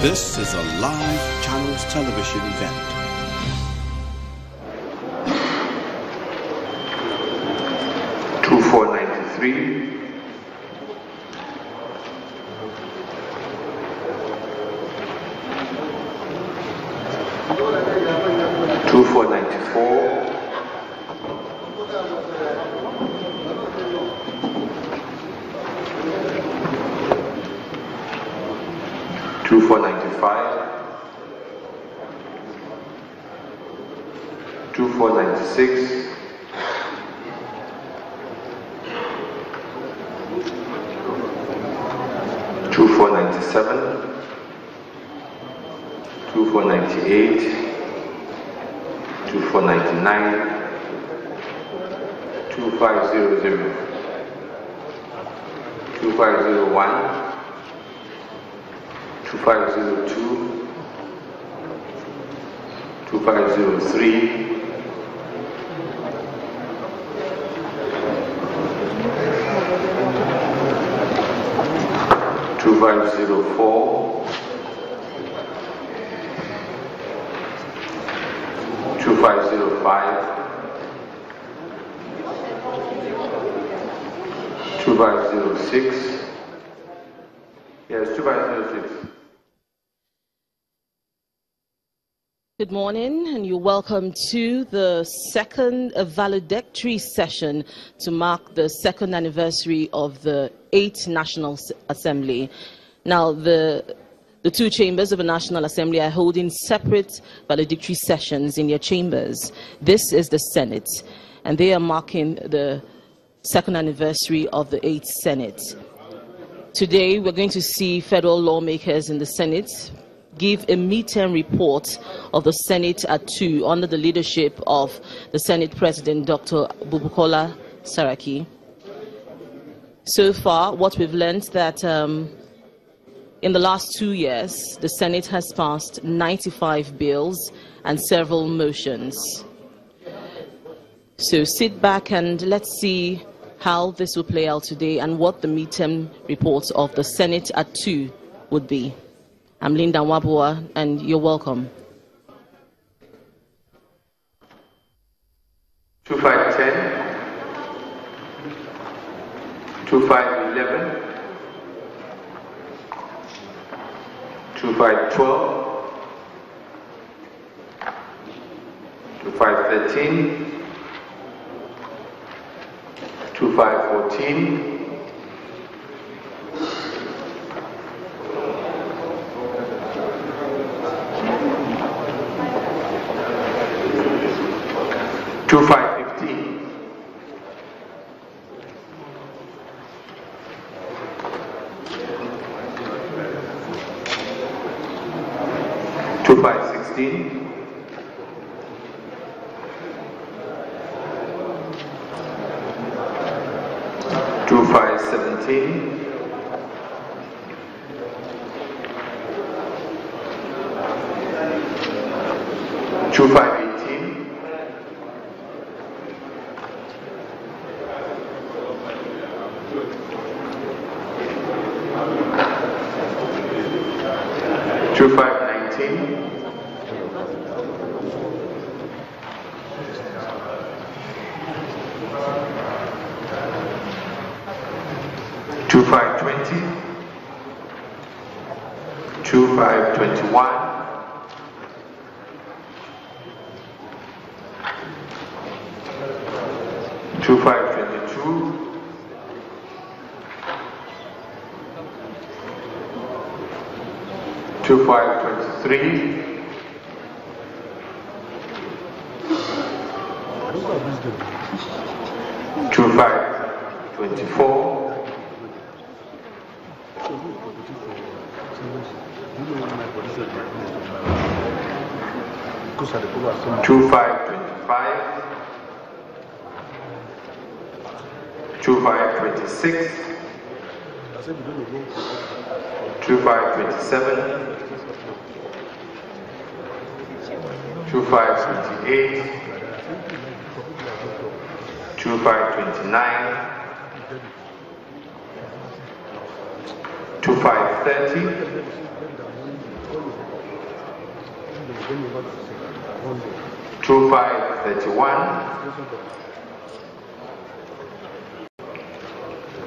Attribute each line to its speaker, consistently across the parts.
Speaker 1: This is a live Channels television event.
Speaker 2: Good morning, and you're welcome to the second valedictory session to mark the second anniversary of the 8th National Assembly. Now, the two chambers of the National Assembly are holding separate valedictory sessions in their chambers. This is the Senate, and they are marking the second anniversary of the 8th Senate. Today, we're going to see federal lawmakers in the Senate give a midterm report of the Senate at 2 under the leadership of the Senate President, Dr. Bubukola Saraki. So far, what we've learned that in the last 2 years, the Senate has passed 95 bills and several motions. So sit back and let's see how this will play out today and what the midterm reports of the Senate at 2 would be. I'm Linda Wabua, and you're welcome.
Speaker 3: 2510, 2511, 2512, 2513, 2514, 2515, 2516, 2517, 2518, 2519, 2520, 2521, 2522, 2523, 2524, 2525, 2526, 2527, 2528, 2529, 2530, 2531,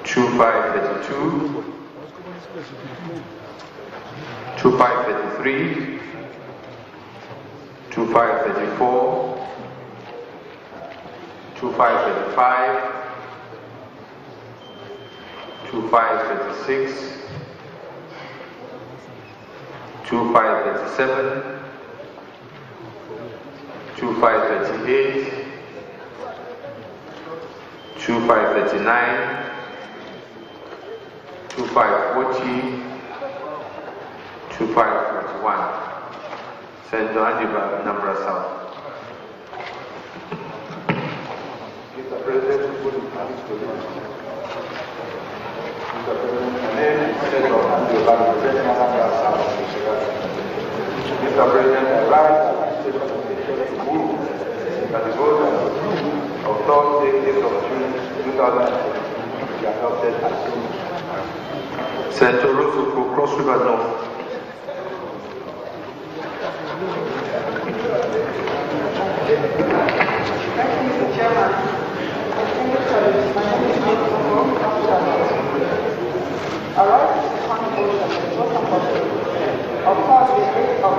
Speaker 3: 2532, 2533, 2534, 2535, 2536, 2537, 2538, 2539, 2540, 2541. Senator Andiba, Nambra South. Mr. President, I rise to move that the vote of Thursday, 8th of June 2020 be adopted as soon. Senator Russell for Cross River North.
Speaker 4: Thank you, Mr. Chairman. I rise to second motion of course the date of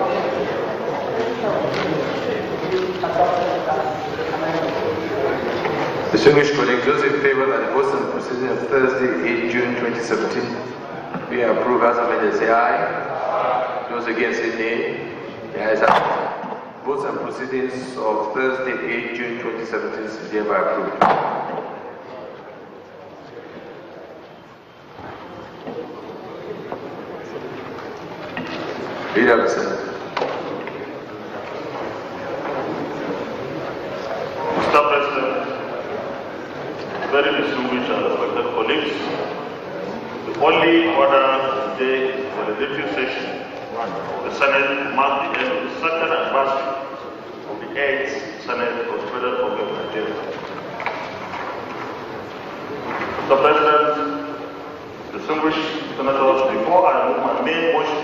Speaker 3: Distinguished colleagues, those in favor that the votes and proceeding of Thursday, 8 June 2017 be approved as amended, say aye. Those against, say nay. The ayes have it. Votes and proceedings of Thursday, 8 June 2017 is hereby approved. Leader of the Senate.
Speaker 5: Mr. President, very distinguished and respected colleagues, the only order today for the deputy session of the Senate marked the end of the second anniversary of the 8th Senate of the Federal Republic of Nigeria. Mr. President, distinguished senators, before I move my main motion,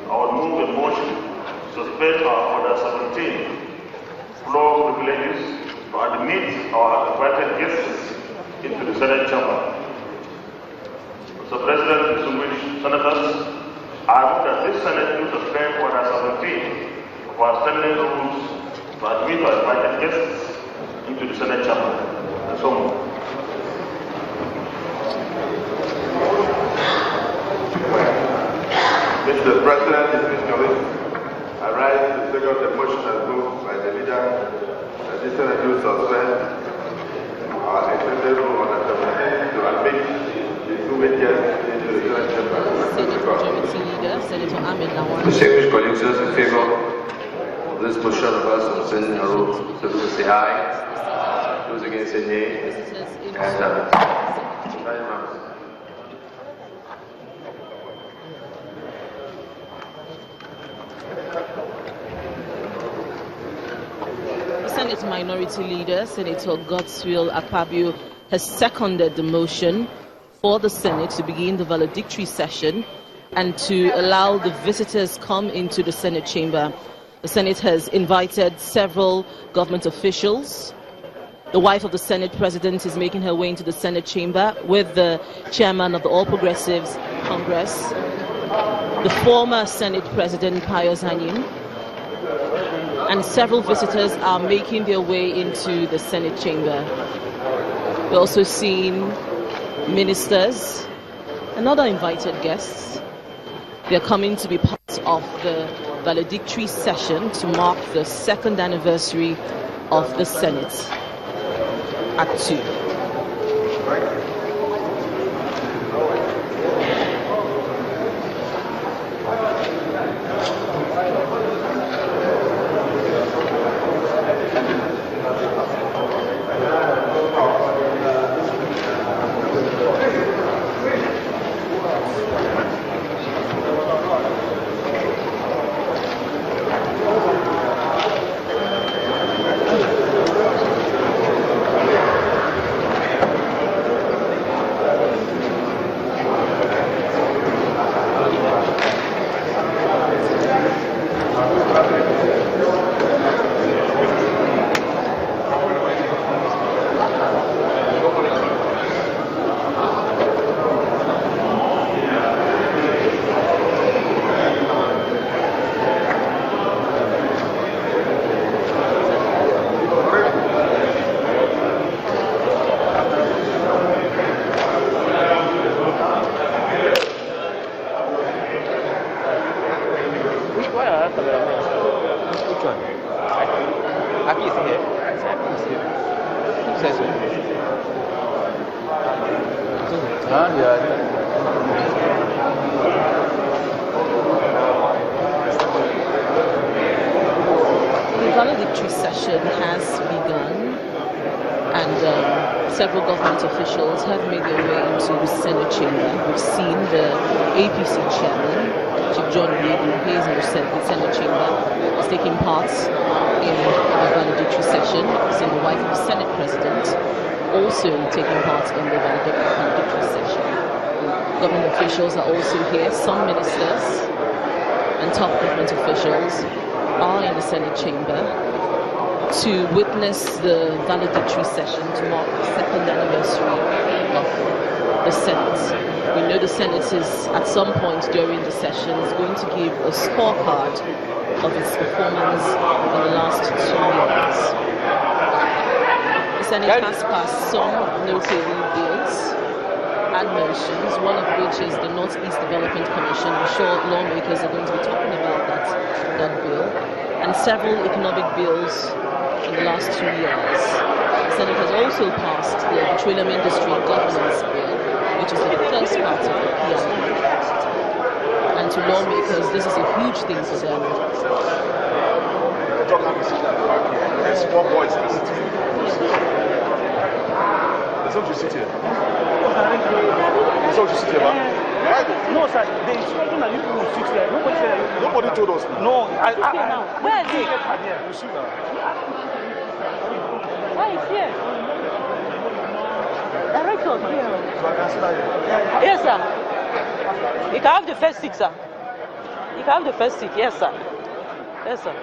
Speaker 5: I will move a motion to suspend our order 17 floor privileges to admit our invited guests into the Senate chamber. Mr. President, distinguished senators, I move that this Senate will suspend order 17 of our standing rules to admit our invited guests into the Senate chamber. And so moved.
Speaker 3: Mr. President, distinguished colleagues, I rise to second the motion as moved by the leader that this Senate will suspend our extended rule on the 17th to admit the two guests into the Senate chamber. Distinguished colleagues, those in favor of this motion of us on sending a rule, so we will say aye. Those against, say nay. Ayes have it.
Speaker 2: Senate Minority Leader, Senator Godswill Akpabio, has seconded the motion for the Senate to begin the valedictory session and to allow the visitors come into the Senate chamber. The Senate has invited several government officials. The wife of the Senate President is making her way into the Senate chamber with the chairman of the All Progressives Congress, the former Senate President Pius Anyim, and several visitors are making their way into the Senate chamber. We're also seeing ministers and other invited guests. They're coming to be part of the valedictory session to mark the second anniversary of the Senate at 2.
Speaker 6: Which one? Aki is here. Says so.
Speaker 2: The valedictory session has begun, and several government officials have made their way into the Senate chamber. We've seen the APC chairman, Chief John Hayes, in the Senate chamber, is taking part in the valedictory session. We've seen the wife of the Senate president also taking part in the valedictory session. Government officials are also here. Some ministers and top government officials are in the Senate chamber to witness the valedictory session to mark the second anniversary of the Senate. We know the Senate is, at some point during the session, is going to give a scorecard of its performance in the last 2 years. The Senate has passed some notable bills and motions, one of which is the Northeast Development Commission. I'm sure lawmakers are going to be talking about that bill, and several economic bills in the last 2 years. The Senate has also passed the Petroleum Industry Governance Bill, which is the first part of the PIB. And to lawmakers, this is a huge thing for them.
Speaker 7: There's one voice in the city. There's no city here. There's no city here, man.
Speaker 8: No, sir. The instruction that you people will sit here. Nobody said that.
Speaker 7: Nobody told us.
Speaker 8: No,
Speaker 9: Where is he?
Speaker 7: You see now.
Speaker 9: Why is here? Director here. Yes, sir. You can have the first seat, sir. You can have the first seat. Yes, sir. Yes, sir.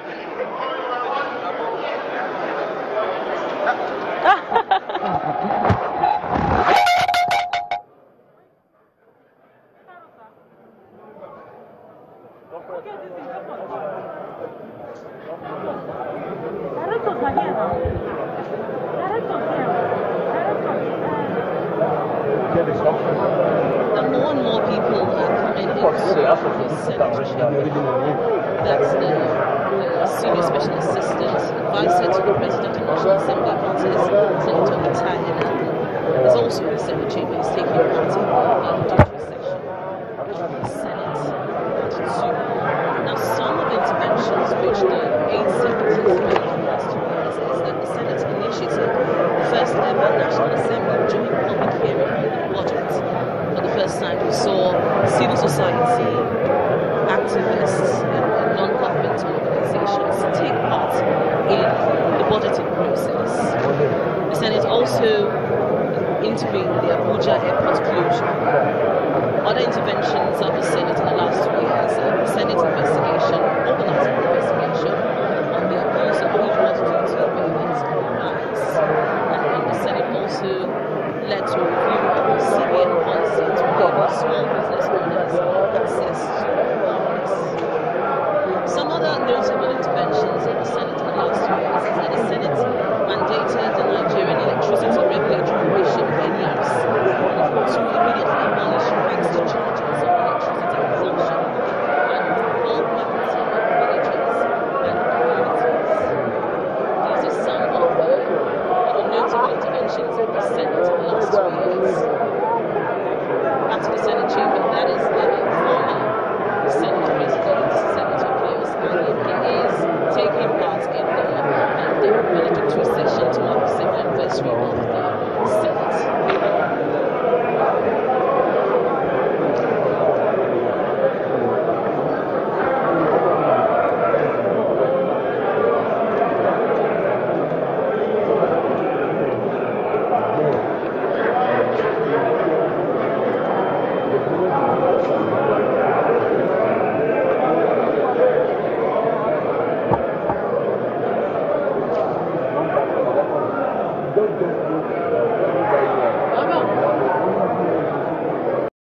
Speaker 2: And more and more people are coming into the Senate chamber. That's the Senior Special Assistant Advisor to the President of the National Assembly Parties, Senator Italian. Is also in the Senate chamber. He's taking part in the valedictory session of the Senate. Now, some of the interventions which the 8 senators made in the last 2 years is that the Senate initiated the first ever National Assembly joint public hearing on the budget. For the first time, we saw civil society, activists, and non-government organizations take part in the budgeting process. The Senate also intervened in the Abuja airport closure. Other interventions of the Senate in the last 2 years, the Senate investigation, organizing the investigation on the abuse of huge water duty payments for rights. And the Senate also led to a review of the CBN policy to enable small business owners access to loans. Some other notable interventions of the Senate